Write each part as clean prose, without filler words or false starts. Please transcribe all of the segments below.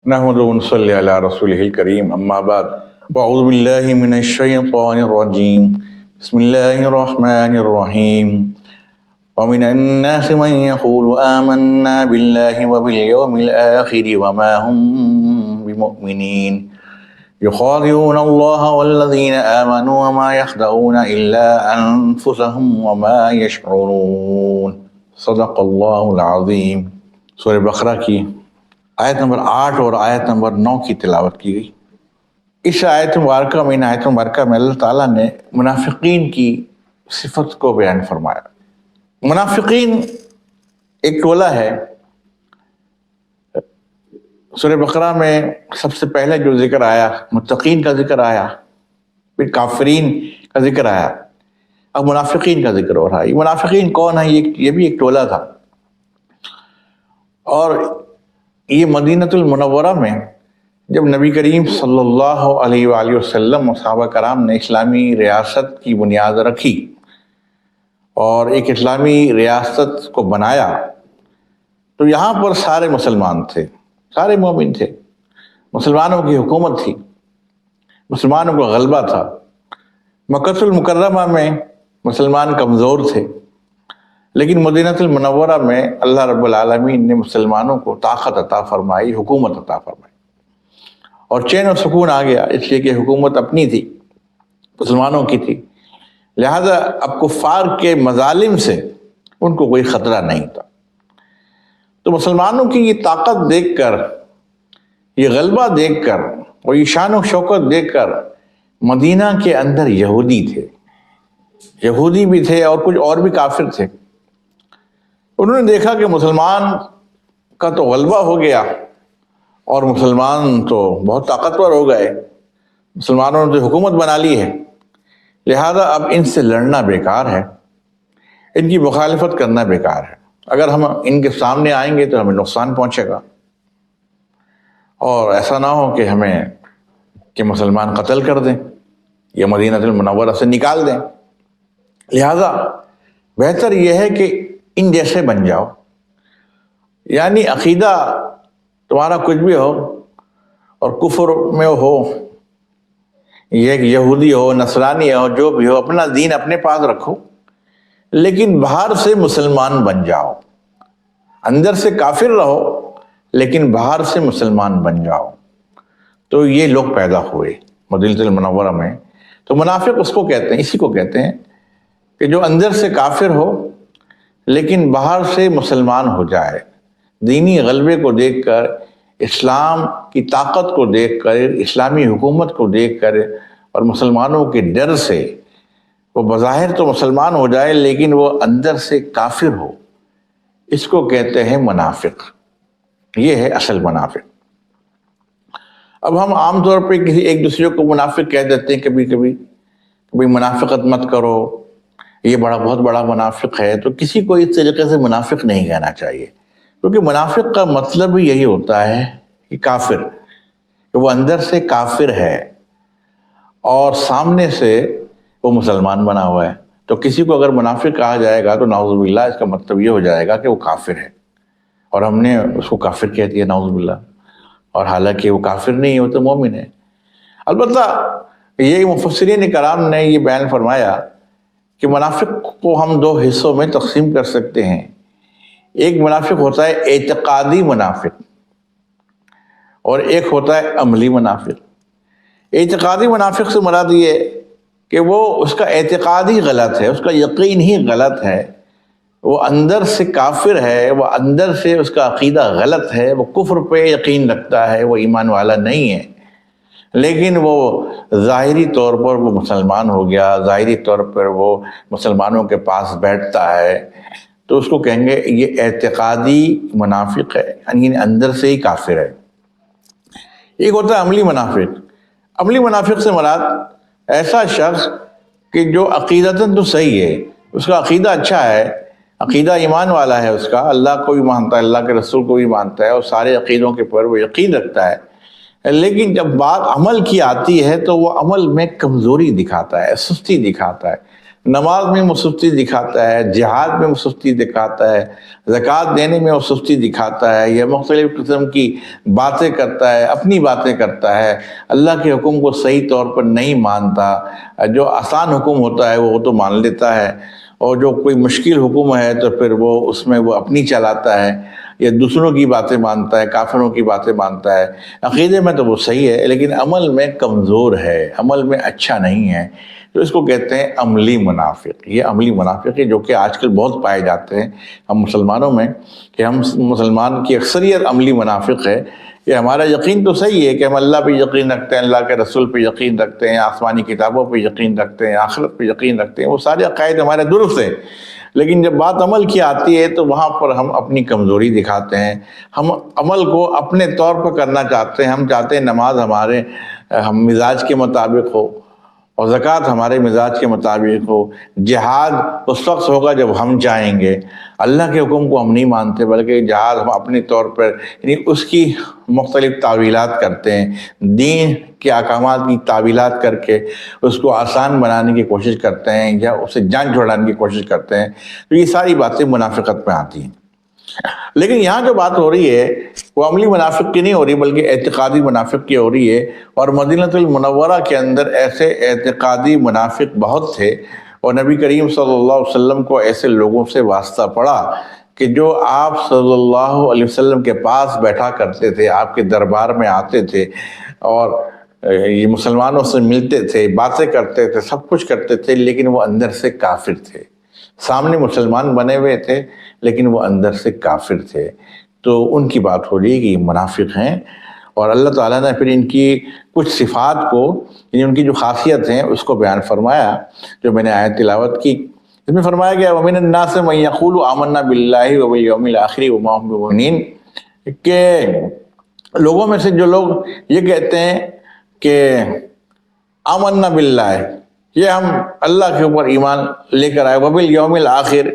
نحمد ونصلي على رسوله الكريم أما بعد أعوذ بالله من الشيطان الرجيم بسم الله الرحمن الرحيم ومن الناس من يقول آمنا بالله وباليوم الآخر وما هم بمؤمنين يخادعون الله والذين آمنوا وما يخدعون إلا أنفسهم وما يشعرون صدق اللہ العظیم۔ سورہ بقرہ کی آیت نمبر 8 اور آیت نمبر 9 کی تلاوت کی گئی۔ اس آیت مبارکہ میں اللہ تعالیٰ نے منافقین کی صفت کو بیان فرمایا۔ منافقین ایک ٹولہ ہے۔ سورہ بقرہ میں سب سے پہلے جو ذکر آیا متقین کا ذکر آیا، پھر کافرین کا ذکر آیا، اب منافقین کا ذکر ہو رہا ہے۔ یہ منافقین کون ہے؟ یہ بھی ایک ٹولہ تھا، اور یہ مدینہ المنورہ میں جب نبی کریم صلی اللہ علیہ وآلہ وسلم و صحابہ کرام نے اسلامی ریاست کی بنیاد رکھی اور ایک اسلامی ریاست کو بنایا، تو یہاں پر سارے مسلمان تھے، سارے مومن تھے، مسلمانوں کی حکومت تھی، مسلمانوں کا غلبہ تھا۔ مکہ المکرمہ میں مسلمان کمزور تھے، لیکن مدینہ المنورہ میں اللہ رب العالمین نے مسلمانوں کو طاقت عطا فرمائی، حکومت عطا فرمائی، اور چین و سکون آ گیا، اس لیے کہ حکومت اپنی تھی، مسلمانوں کی تھی، لہذا اب کفار کے مظالم سے ان کو کوئی خطرہ نہیں تھا۔ تو مسلمانوں کی یہ طاقت دیکھ کر، یہ غلبہ دیکھ کر اور یہ شان و شوکت دیکھ کر مدینہ کے اندر یہودی تھے، یہودی بھی تھے اور کچھ اور بھی کافر تھے۔ انہوں نے دیکھا کہ مسلمان کا تو غلبہ ہو گیا اور مسلمان تو بہت طاقتور ہو گئے، مسلمانوں نے تو حکومت بنا لی ہے، لہذا اب ان سے لڑنا بیکار ہے، ان کی مخالفت کرنا بیکار ہے۔ اگر ہم ان کے سامنے آئیں گے تو ہمیں نقصان پہنچے گا، اور ایسا نہ ہو کہ مسلمان قتل کر دیں یا مدینہ المنورہ سے نکال دیں۔ لہذا بہتر یہ ہے کہ ان جیسے بن جاؤ، یعنی عقیدہ تمہارا کچھ بھی ہو اور کفر میں ہو، یہ یہودی ہو، نصرانی ہو، جو بھی ہو، اپنا دین اپنے پاس رکھو، لیکن باہر سے مسلمان بن جاؤ۔ اندر سے کافر رہو لیکن باہر سے مسلمان بن جاؤ۔ تو یہ لوگ پیدا ہوئے مدینہ المنورہ میں۔ تو منافق اس کو کہتے ہیں، اسی کو کہتے ہیں کہ جو اندر سے کافر ہو لیکن باہر سے مسلمان ہو جائے، دینی غلبے کو دیکھ کر، اسلام کی طاقت کو دیکھ کر، اسلامی حکومت کو دیکھ کر اور مسلمانوں کے ڈر سے وہ بظاہر تو مسلمان ہو جائے لیکن وہ اندر سے کافر ہو، اس کو کہتے ہیں منافق۔ یہ ہے اصل منافق۔ اب ہم عام طور پہ کسی ایک دوسرے کو منافق کہہ دیتے ہیں، کبھی منافقت مت کرو، یہ بہت بڑا منافق ہے، تو کسی کو اس طریقے سے منافق نہیں کہنا چاہیے، کیونکہ منافق کا مطلب ہی یہی ہوتا ہے کہ کافر، کہ وہ اندر سے کافر ہے اور سامنے سے وہ مسلمان بنا ہوا ہے۔ تو کسی کو اگر منافق کہا جائے گا تو نعوذ باللہ اس کا مطلب یہ ہو جائے گا کہ وہ کافر ہے، اور ہم نے اس کو کافر کہہ دیا، نعوذ باللہ، اور حالانکہ وہ کافر نہیں ہے، وہ تو مومن ہے۔ البتہ یہ مفسرین کرام نے یہ بیان فرمایا کہ منافق کو ہم دو حصوں میں تقسیم کر سکتے ہیں۔ ایک منافق ہوتا ہے اعتقادی منافق، اور ایک ہوتا ہے عملی منافق۔ اعتقادی منافق سے مراد یہ کہ وہ اس کا اعتقاد ہی غلط ہے، اس کا یقین ہی غلط ہے، وہ اندر سے کافر ہے، وہ اندر سے اس کا عقیدہ غلط ہے، وہ کفر پہ یقین رکھتا ہے، وہ ایمان والا نہیں ہے، لیکن وہ ظاہری طور پر وہ مسلمان ہو گیا، ظاہری طور پر وہ مسلمانوں کے پاس بیٹھتا ہے، تو اس کو کہیں گے یہ اعتقادی منافق ہے، یعنی اندر سے ہی کافر ہے۔ ایک ہوتا ہے عملی منافق۔ عملی منافق سے مراد ایسا شخص کہ جو عقیدتاً تو صحیح ہے، اس کا عقیدہ اچھا ہے، عقیدہ ایمان والا ہے، اس کا اللہ کو بھی مانتا ہے، اللہ کے رسول کو بھی مانتا ہے، اور سارے عقیدوں کے پر وہ یقین رکھتا ہے، لیکن جب بات عمل کی آتی ہے تو وہ عمل میں کمزوری دکھاتا ہے، سستی دکھاتا ہے، نماز میں وہ سستی دکھاتا ہے، جہاد میں وہ سستی دکھاتا ہے، زکوٰۃ دینے میں وہ سستی دکھاتا ہے، یا مختلف قسم کی باتیں کرتا ہے، اپنی باتیں کرتا ہے، اللہ کے حکم کو صحیح طور پر نہیں مانتا، جو آسان حکم ہوتا ہے وہ تو مان لیتا ہے، اور جو کوئی مشکل حکم ہے تو پھر وہ اس میں وہ اپنی چلاتا ہے، یا دوسروں کی باتیں مانتا ہے، کافروں کی باتیں مانتا ہے۔ عقیدے میں تو وہ صحیح ہے لیکن عمل میں کمزور ہے، عمل میں اچھا نہیں ہے، تو اس کو کہتے ہیں عملی منافق۔ یہ عملی منافق ہے جو کہ آج کل بہت پائے جاتے ہیں ہم مسلمانوں میں، کہ ہم مسلمان کی اکثریت عملی منافق ہے۔ کہ ہمارا یقین تو صحیح ہے کہ ہم اللہ پہ یقین رکھتے ہیں، اللہ کے رسول پہ یقین رکھتے ہیں، آسمانی کتابوں پہ یقین رکھتے ہیں، آخرت پہ یقین رکھتے ہیں، وہ سارے عقائد ہمارے درست ہیں، لیکن جب بات عمل کی آتی ہے تو وہاں پر ہم اپنی کمزوری دکھاتے ہیں۔ ہم عمل کو اپنے طور پر کرنا چاہتے ہیں، ہم چاہتے ہیں نماز ہمارے مزاج کے مطابق ہو، اور زکوٰۃ ہمارے مزاج کے مطابق ہو، جہاد اس وقت ہوگا جب ہم چاہیں گے، اللہ کے حکم کو ہم نہیں مانتے بلکہ جہاد ہم اپنے طور پر، یعنی اس کی مختلف تعویلات کرتے ہیں، دین کے احکامات کی تعویلات کر کے اس کو آسان بنانے کی کوشش کرتے ہیں، یا اسے جان چھڑانے کی کوشش کرتے ہیں، تو یہ ساری باتیں منافقت میں آتی ہیں۔ لیکن یہاں جو بات ہو رہی ہے وہ عملی منافق کی نہیں ہو رہی بلکہ اعتقادی منافق کی ہو رہی ہے، اور مدینہ المنورہ کے اندر ایسے اعتقادی منافق بہت تھے، اور نبی کریم صلی اللہ علیہ وسلم کو ایسے لوگوں سے واسطہ پڑا کہ جو آپ صلی اللہ علیہ وسلم کے پاس بیٹھا کرتے تھے، آپ کے دربار میں آتے تھے، اور یہ مسلمانوں سے ملتے تھے، باتیں کرتے تھے، سب کچھ کرتے تھے، لیکن وہ اندر سے کافر تھے۔ سامنے مسلمان بنے ہوئے تھے لیکن وہ اندر سے کافر تھے، تو ان کی بات ہو رہی ہے کہ یہ منافق ہیں، اور اللہ تعالیٰ نے پھر ان کی کچھ صفات کو، یعنی ان کی جو خاصیت ہیں اس کو بیان فرمایا، جو میں نے آیت تلاوت کی۔ اس میں فرمایا گیا وَمِنَ النَّاسِ مَن يَقُولُ آمَنَّا بِاللَّهِ وَبِالْيَوْمِ الْآخِرِ وَمَا هُم بِمُؤْمِنِينَ، کہ لوگوں میں سے جو لوگ یہ کہتے ہیں کہ آمنا باللہ، یہ ہم اللہ کے اوپر ایمان لے کر آئے، وبالیوم الآخر،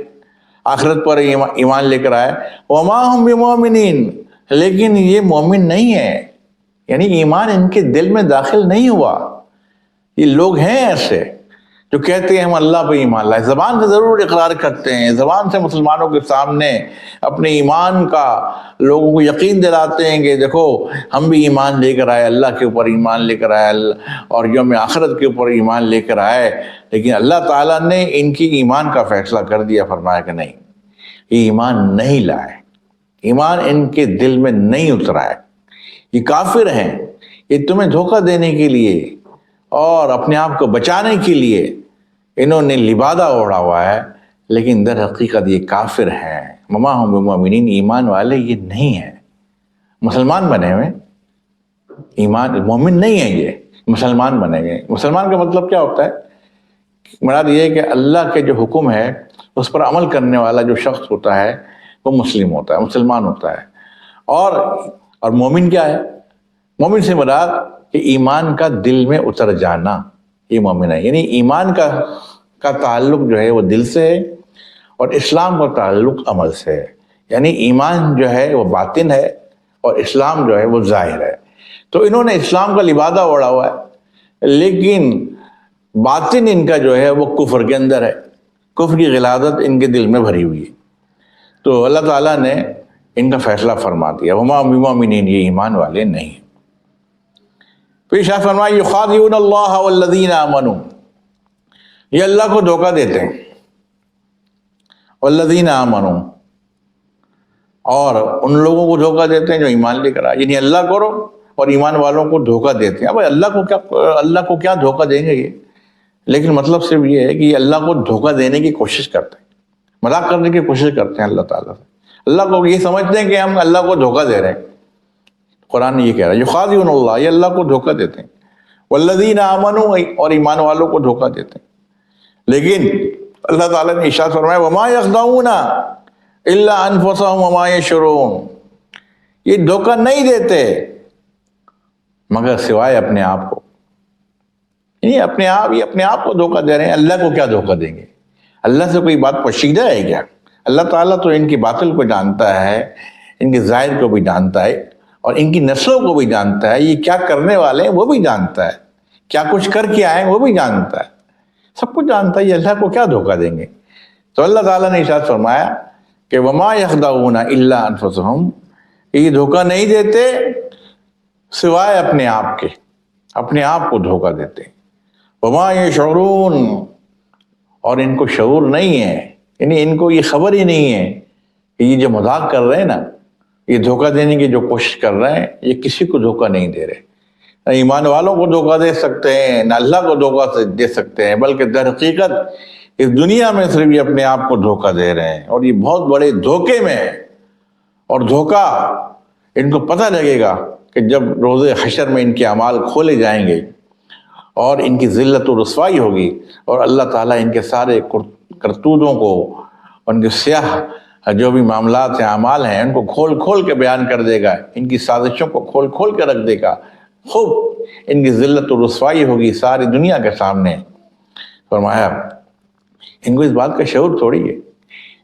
آخرت پر ایمان لے کر آئے، وما ہم بمؤمنین، لیکن یہ مومن نہیں ہے، یعنی ایمان ان کے دل میں داخل نہیں ہوا۔ یہ لوگ ہیں ایسے جو کہتے ہیں ہم اللہ پہ ایمان لائے، زبان سے ضرور اقرار کرتے ہیں، زبان سے مسلمانوں کے سامنے اپنے ایمان کا لوگوں کو یقین دلاتے ہیں کہ دیکھو ہم بھی ایمان لے کر آئے، اللہ کے اوپر ایمان لے کر آئے، اور یوم آخرت کے اوپر ایمان لے کر آئے، لیکن اللہ تعالیٰ نے ان کی ایمان کا فیصلہ کر دیا، فرمایا کہ نہیں، یہ ایمان نہیں لائے، ایمان ان کے دل میں نہیں اترا ہے، یہ کافر ہیں، یہ تمہیں دھوکہ دینے کے لیے اور اپنے آپ کو بچانے کے لیے انہوں نے لبادہ اوڑھا ہوا ہے، لیکن در حقیقت یہ کافر ہیں۔ وما ہم بمؤمنین، ایمان والے یہ نہیں ہیں، مسلمان بنے ہوئے، ایمان مومن نہیں ہیں، یہ مسلمان بنے گئے۔ مسلمان کا مطلب کیا ہوتا ہے؟ مراد یہ ہے کہ اللہ کے جو حکم ہے اس پر عمل کرنے والا جو شخص ہوتا ہے وہ مسلم ہوتا ہے، مسلمان ہوتا ہے۔ اور مومن کیا ہے؟ مومن سے مراد کہ ایمان کا دل میں اتر جانا، یہ مومن ہے، یعنی ایمان کا تعلق جو ہے وہ دل سے ہے، اور اسلام کا تعلق عمل سے ہے، یعنی ایمان جو ہے وہ باطن ہے اور اسلام جو ہے وہ ظاہر ہے۔ تو انہوں نے اسلام کا لبادہ اوڑھا ہوا ہے، لیکن باطن ان کا جو ہے وہ کفر کے اندر ہے، کفر کی غلاظت ان کے دل میں بھری ہوئی ہے۔ تو اللہ تعالیٰ نے ان کا فیصلہ فرما دیا، وما ہم بمؤمنین، یہ ایمان والے نہیں۔ پھر شاہ فرمایا یخادعون اللہ والذین آمنوا، یہ اللہ کو دھوکہ دیتے ہیں، والذین آمنوا، اور ان لوگوں کو دھوکہ دیتے ہیں جو ایمان لے کر آئے، یعنی اللہ کرو اور ایمان والوں کو دھوکہ دیتے ہیں۔ اب اللہ کو کیا دھوکہ دیں گے یہ؟ لیکن مطلب صرف یہ ہے کہ یہ اللہ کو دھوکہ دینے کی کوشش کرتے ہیں، مذاق کرنے کی کوشش کرتے ہیں اللہ تعالیٰ سے، اللہ کو یہ سمجھتے ہیں کہ ہم اللہ کو دھوکہ دے رہے ہیں۔ قرآن یہ کہہ رہا ہے یخادعون اللہ، یہ اللہ کو دھوکہ دیتے ہیں، والذین آمنوا، اور ایمان والوں کو دھوکہ دیتے ہیں۔ لیکن اللہ تعالیٰ نے ارشاد فرمایا وما یخدعون الا انفسهم وما یشعرون، یہ دھوکہ نہیں دیتے مگر سوائے اپنے آپ کو، یعنی اپنے آپ کو دھوکہ دے رہے ہیں، اللہ کو کیا دھوکہ دیں گے؟ اللہ سے کوئی بات پوشیدہ ہے کیا؟ اللہ تعالیٰ تو ان کی باطل کو جانتا ہے، ان کے ظاہر کو بھی جانتا ہے، اور ان کی نسلوں کو بھی جانتا ہے، یہ کیا کرنے والے ہیں وہ بھی جانتا ہے، کیا کچھ کر کے آئے وہ بھی جانتا ہے۔ سب کچھ جانتا ہے، یہ اللہ کو کیا دھوکہ دیں گے؟ تو اللہ تعالیٰ نے ارشاد فرمایا کہ وما یخدعون الا انفسہم، یہ دھوکہ نہیں دیتے سوائے اپنے آپ کے، اپنے آپ کو دھوکہ دیتے. وما یشعرون، اور ان کو شعور نہیں ہے، یعنی ان کو یہ خبر ہی نہیں ہے کہ یہ جو مذاق کر رہے ہیں نا، یہ دھوکہ دینے کی جو کوشش کر رہے ہیں، یہ کسی کو دھوکہ نہیں دے رہے. نہ ایمان والوں کو دھوکہ دے سکتے ہیں، نہ اللہ کو دھوکہ دے سکتے ہیں، بلکہ در حقیقت اس دنیا میں صرف یہ اپنے آپ کو دھوکہ دے رہے ہیں، اور یہ بہت بڑے دھوکے میں ہے. اور دھوکہ ان کو پتہ لگے گا کہ جب روز حشر میں ان کے اعمال کھولے جائیں گے اور ان کی ذلت و رسوائی ہوگی، اور اللہ تعالیٰ ان کے سارے کرتوتوں کو، ان کے سیاہ جو بھی معاملات ہیں، اعمال ہیں، ان کو کھول کھول کے بیان کر دے گا، ان کی سازشوں کو کھول کھول کے رکھ دے گا. خوب ان کی ذلت و رسوائی ہوگی ساری دنیا کے سامنے. فرمایا ان کو اس بات کا شعور تھوڑی ہے،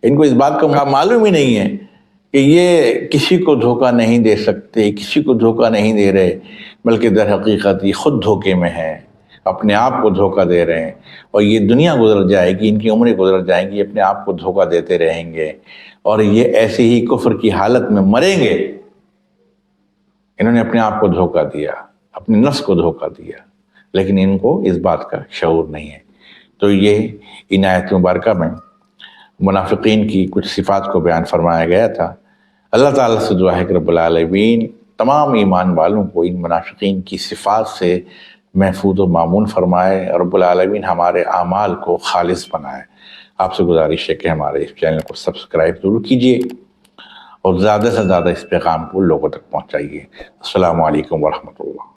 ان کو اس بات کا معلوم ہی نہیں ہے کہ یہ کسی کو دھوکہ نہیں دے سکتے، کسی کو دھوکہ نہیں دے رہے، بلکہ در حقیقت یہ خود دھوکے میں ہیں، اپنے آپ کو دھوکہ دے رہے ہیں. اور یہ دنیا گزر جائے گی، ان کی عمریں گزر جائیں گی، اپنے آپ کو دھوکہ دیتے رہیں گے، اور یہ ایسے ہی کفر کی حالت میں مریں گے. انہوں نے اپنے آپ کو دھوکہ دیا، اپنے نفس کو دھوکہ دیا، لیکن ان کو اس بات کا شعور نہیں ہے. تو یہ ان آیت مبارکہ میں منافقین کی کچھ صفات کو بیان فرمایا گیا تھا. اللہ تعالیٰ سے دعا ہے کہ رب العالمین تمام ایمان والوں کو ان منافقین کی صفات سے محفوظ و مامون فرمائے، اور رب العالمین ہمارے اعمال کو خالص بنائے. آپ سے گزارش ہے کہ ہمارے اس چینل کو سبسکرائب ضرور کیجیے اور زیادہ سے زیادہ اس پیغام کو لوگوں تک پہنچائیے. السلام علیکم ورحمۃ اللہ.